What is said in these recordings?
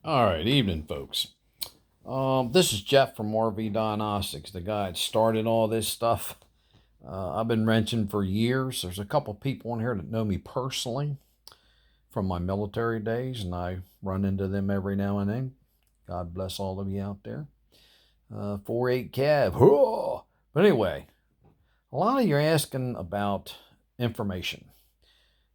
All right, evening, folks. This is Jeff from Rvdiagnostics, the guy that started all this stuff. I've been wrenching for years. There's a couple people in here that know me personally from my military days, and I run into them every now and then. God bless all of you out there. 4-8 Cav. Whoa! But anyway, a lot of you are asking about information.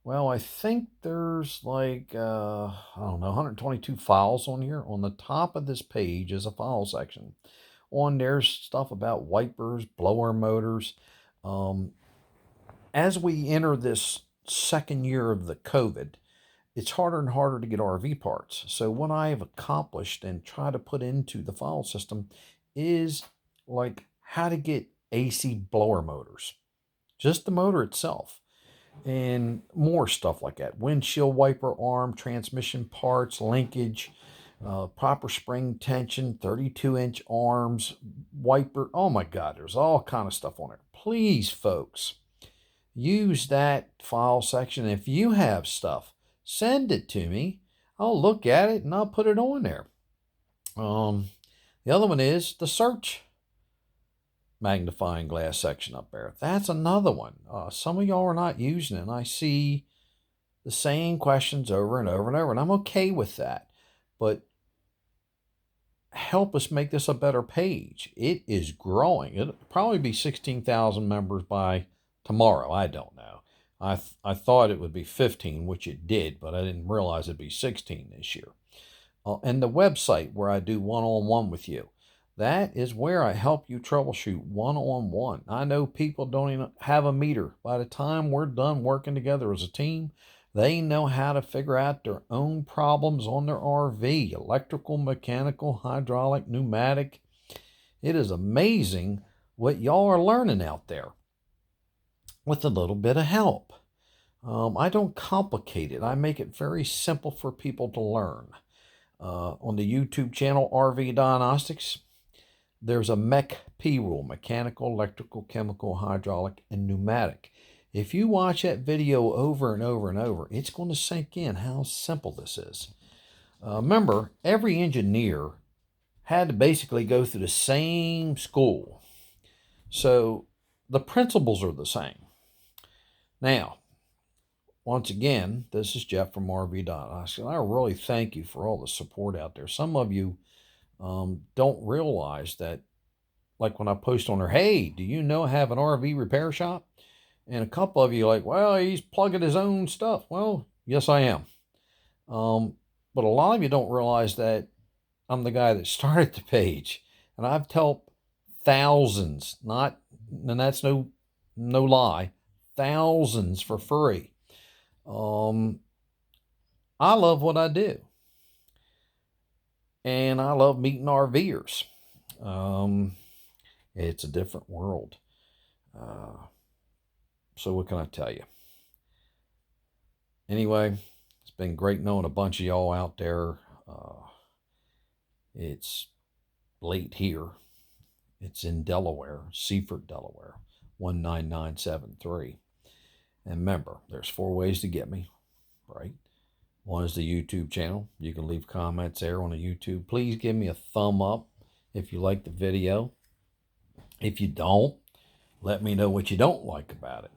Well, I think there's like, I don't know, 122 files on here. On the top of this page is a file section. On there's stuff about wipers, blower motors. Um, as we enter this second year of the COVID, it's harder and harder to get RV parts. So what I have accomplished and try to put into the file system is like how to get AC blower motors, just the motor itself and more stuff like that. Windshield wiper arm, transmission parts, linkage, proper spring tension, 32-inch arms, wiper. Oh my God, there's all kind of stuff on it. Please, folks, use that file section. If you have stuff, send it to me. I'll look at it and I'll put it on there. The other one is the search magnifying glass section up there. That's another one. Some of y'all are not using it, and I see the same questions over and over and over, and I'm okay with that. But help us make this a better page. It is growing. It'll probably be 16,000 members by tomorrow. I don't know. I thought it would be 15, which it did, but I didn't realize it'd be 16 this year. And the website where I do one-on-one with you. That is where I help you troubleshoot one-on-one. I know people don't even have a meter. By the time we're done working together as a team, they know how to figure out their own problems on their RV, electrical, mechanical, hydraulic, pneumatic. It is amazing what y'all are learning out there with a little bit of help. I don't complicate it. I make it very simple for people to learn. On the YouTube channel Rvdiagnostics, there's a MEC-P rule: mechanical, electrical, chemical, hydraulic, and pneumatic. If you watch that video over and over and over, it's going to sink in how simple this is. Remember, every engineer had to basically go through the same school. So the principles are the same. Now, once again, this is Jeff from Rvdiagnostics. I really thank you for all the support out there. Some of you don't realize that, like when I post on there, hey, do you know I have an RV repair shop? And a couple of you are like, well, he's plugging his own stuff. Well, yes, I am. But a lot of you don't realize that I'm the guy that started the page, and I've helped thousands, not, and that's no lie, thousands for free. I love what I do, and I love meeting RVers. It's a different world. So what can I tell you? Anyway, it's been great knowing a bunch of y'all out there. It's late here. It's in Delaware, Seaford, Delaware, 19973. And remember, there's 4 ways to get me, right? One is the YouTube channel. You can leave comments there on the YouTube. Please give me a thumb up if you like the video. If you don't, let me know what you don't like about it.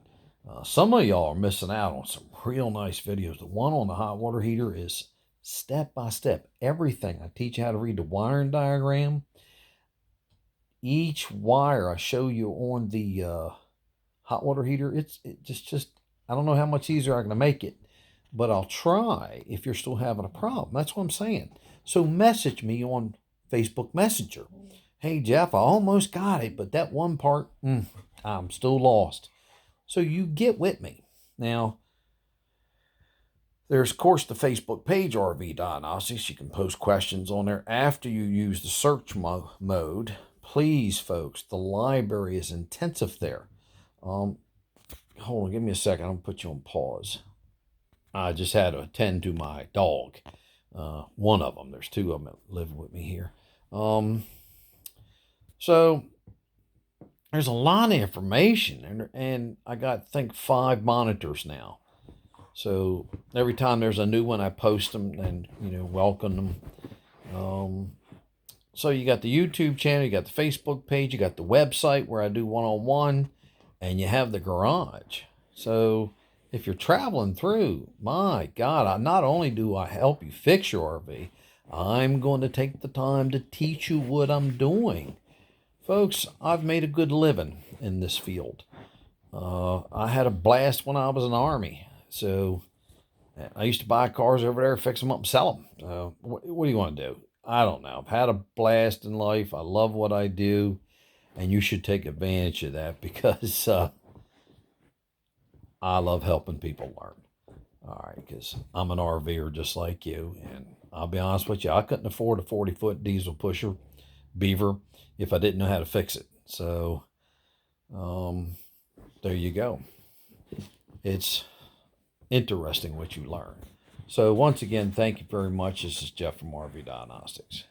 Some of y'all are missing out on some real nice videos. The one on the hot water heater is step by step. Everything. I teach you how to read the wiring diagram. Each wire I show you on the hot water heater, it's just I don't know how much easier I'm going to make it, but I'll try if you're still having a problem. That's what I'm saying. So message me on Facebook Messenger. Hey, Jeff, I almost got it, but that one part, I'm still lost. So you get with me. Now, there's, of course, the Facebook page, Rvdiagnostics. You can post questions on there after you use the search mode. Please, folks, the library is intensive there. Hold on, give me a second. I'm going to put you on pause. I just had to attend to my dog. One of them. There's 2 of them that live with me here. So there's a lot of information, and I got, I think, 5 monitors now. So every time there's a new one, I post them and welcome them. Um, so you got the YouTube channel, you got the Facebook page, you got the website where I do one-on-one, and you have the garage. So if you're traveling through, my God, not only do I help you fix your RV, I'm going to take the time to teach you what I'm doing. Folks, I've made a good living in this field. I had a blast when I was in the Army. So I used to buy cars over there, fix them up, and sell them. What do you want to do? I don't know. I've had a blast in life. I love what I do, and you should take advantage of that because I love helping people learn. All right, because I'm an RVer just like you, and I'll be honest with you, I couldn't afford a 40-foot diesel pusher Beaver if I didn't know how to fix it. So um, there you go. It's interesting what you learn. So once again, thank you very much. This is Jeff from RV Diagnostics.